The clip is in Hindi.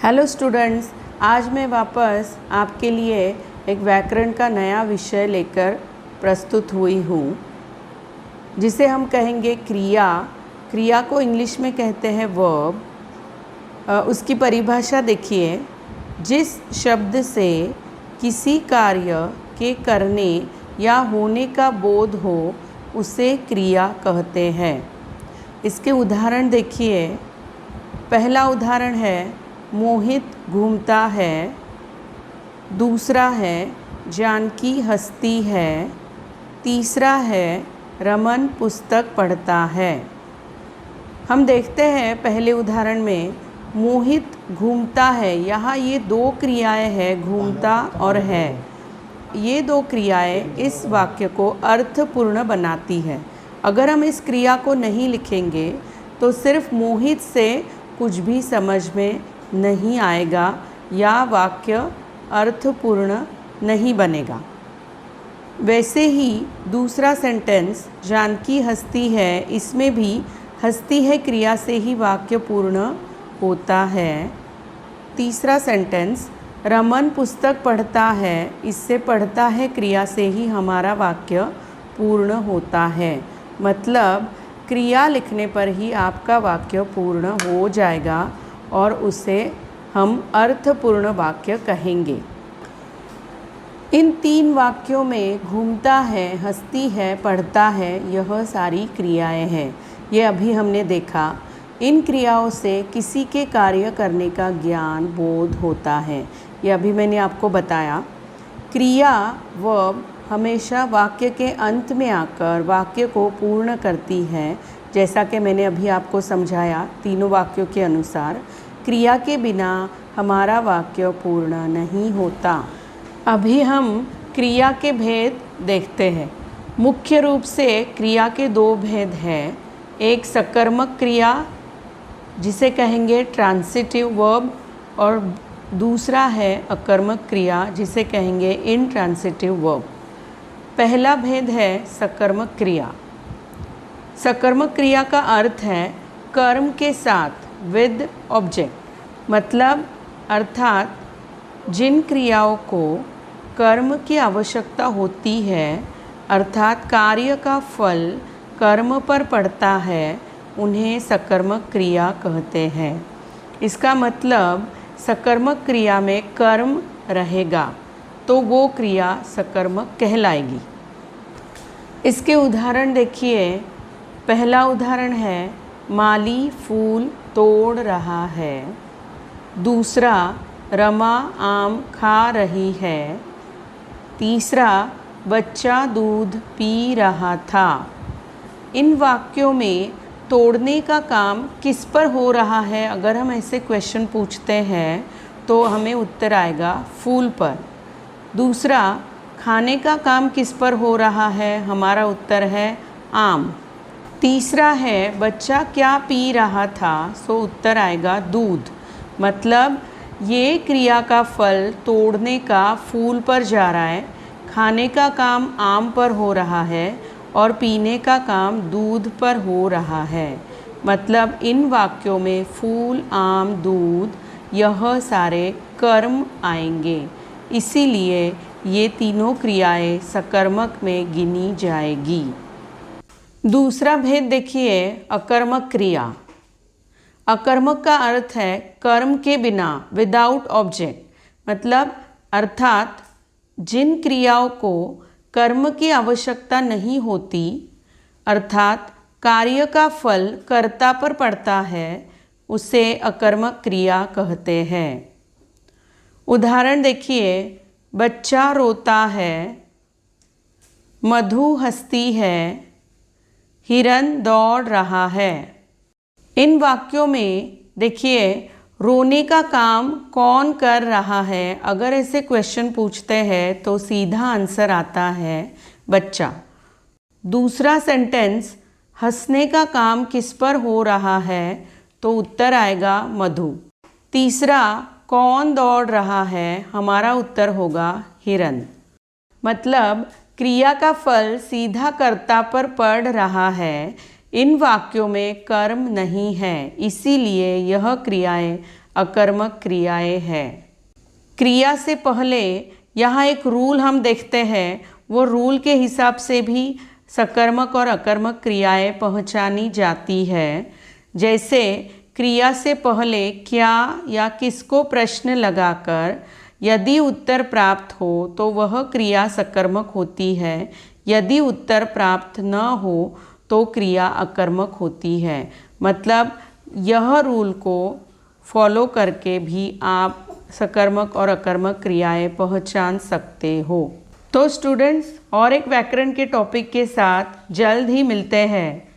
हेलो स्टूडेंट्स, आज मैं वापस आपके लिए एक व्याकरण का नया विषय लेकर प्रस्तुत हुई हूँ, जिसे हम कहेंगे क्रिया। क्रिया को इंग्लिश में कहते हैं वर्ब। उसकी परिभाषा देखिए, जिस शब्द से किसी कार्य के करने या होने का बोध हो उसे क्रिया कहते हैं। इसके उदाहरण देखिए। पहला उदाहरण है मोहित घूमता है, दूसरा है जानकी हंसती है, तीसरा है रमन पुस्तक पढ़ता है। हम देखते हैं पहले उदाहरण में मोहित घूमता है। यहाँ ये दो क्रियाएं हैं, घूमता और है। ये दो क्रियाएं इस वाक्य को अर्थपूर्ण बनाती है। अगर हम इस क्रिया को नहीं लिखेंगे तो सिर्फ मोहित से कुछ भी समझ में नहीं आएगा या वाक्य अर्थपूर्ण नहीं बनेगा। वैसे ही दूसरा सेंटेंस जानकी हंसती है, इसमें भी हंसती है क्रिया से ही वाक्य पूर्ण होता है। तीसरा सेंटेंस रमन पुस्तक पढ़ता है, इससे पढ़ता है क्रिया से ही हमारा वाक्य पूर्ण होता है। मतलब क्रिया लिखने पर ही आपका वाक्य पूर्ण हो जाएगा और उसे हम अर्थपूर्ण वाक्य कहेंगे। इन तीन वाक्यों में घूमता है, हंसती है, पढ़ता है, यह सारी क्रियाएं हैं। ये अभी हमने देखा। इन क्रियाओं से किसी के कार्य करने का ज्ञान बोध होता है। ये अभी मैंने आपको बताया। क्रिया वर्ब हमेशा वाक्य के अंत में आकर वाक्य को पूर्ण करती है। जैसा कि मैंने अभी आपको समझाया, तीनों वाक्यों के अनुसार क्रिया के बिना हमारा वाक्य पूर्ण नहीं होता। अभी हम क्रिया के भेद देखते हैं। मुख्य रूप से क्रिया के दो भेद हैं। एक सकर्मक क्रिया जिसे कहेंगे ट्रांसिटिव वर्ब, और दूसरा है अकर्मक क्रिया जिसे कहेंगे इनट्रांसिटिव वर्ब। पहला भेद है सकर्मक क्रिया। सकर्मक क्रिया का अर्थ है कर्म के साथ विद ऑब्जेक्ट। मतलब अर्थात जिन क्रियाओं को कर्म की आवश्यकता होती है, अर्थात कार्य का फल कर्म पर पड़ता है, उन्हें सकर्मक क्रिया कहते हैं। इसका मतलब सकर्मक क्रिया में कर्म रहेगा तो वो क्रिया सकर्मक कहलाएगी। इसके उदाहरण देखिए। पहला उदाहरण है माली फूल तोड़ रहा है, दूसरा रमा आम खा रही है, तीसरा बच्चा दूध पी रहा था। इन वाक्यों में तोड़ने का काम किस पर हो रहा है? अगर हम ऐसे क्वेश्चन पूछते हैं तो हमें उत्तर आएगा फूल पर। दूसरा, खाने का काम किस पर हो रहा है? हमारा उत्तर है आम। तीसरा है बच्चा क्या पी रहा था? सो उत्तर आएगा दूध। मतलब ये क्रिया का फल तोड़ने का फूल पर जा रहा है, खाने का काम आम पर हो रहा है और पीने का काम दूध पर हो रहा है। मतलब इन वाक्यों में फूल, आम, दूध यह सारे कर्म आएंगे। इसीलिए ये तीनों क्रियाएं सकर्मक में गिनी जाएगी। दूसरा भेद देखिए, अकर्मक क्रिया। अकर्मक का अर्थ है कर्म के बिना, विदाउट ऑब्जेक्ट। मतलब अर्थात जिन क्रियाओं को कर्म की आवश्यकता नहीं होती, अर्थात कार्य का फल कर्ता पर पड़ता है, उसे अकर्मक क्रिया कहते हैं। उदाहरण देखिए। बच्चा रोता है, मधु हंसती है, हिरन दौड़ रहा है। इन वाक्यों में देखिए रोने का काम कौन कर रहा है? अगर ऐसे क्वेश्चन पूछते हैं तो सीधा आंसर आता है बच्चा। दूसरा सेंटेंस हंसने का काम किस पर हो रहा है? तो उत्तर आएगा मधु। तीसरा कौन दौड़ रहा है? हमारा उत्तर होगा हिरन। मतलब क्रिया का फल सीधा कर्ता पर पड़ रहा है। इन वाक्यों में कर्म नहीं है, इसीलिए यह क्रियाएं अकर्मक क्रियाएं हैं। क्रिया से पहले यहाँ एक रूल हम देखते हैं, वो रूल के हिसाब से भी सकर्मक और अकर्मक क्रियाएं पहचानी जाती है। जैसे क्रिया से पहले क्या या किसको प्रश्न लगाकर यदि उत्तर प्राप्त हो तो वह क्रिया सकर्मक होती है, यदि उत्तर प्राप्त न हो तो क्रिया अकर्मक होती है। मतलब यह रूल को फॉलो करके भी आप सकर्मक और अकर्मक क्रियाएं पहचान सकते हो। तो स्टूडेंट्स, और एक व्याकरण के टॉपिक के साथ जल्द ही मिलते हैं।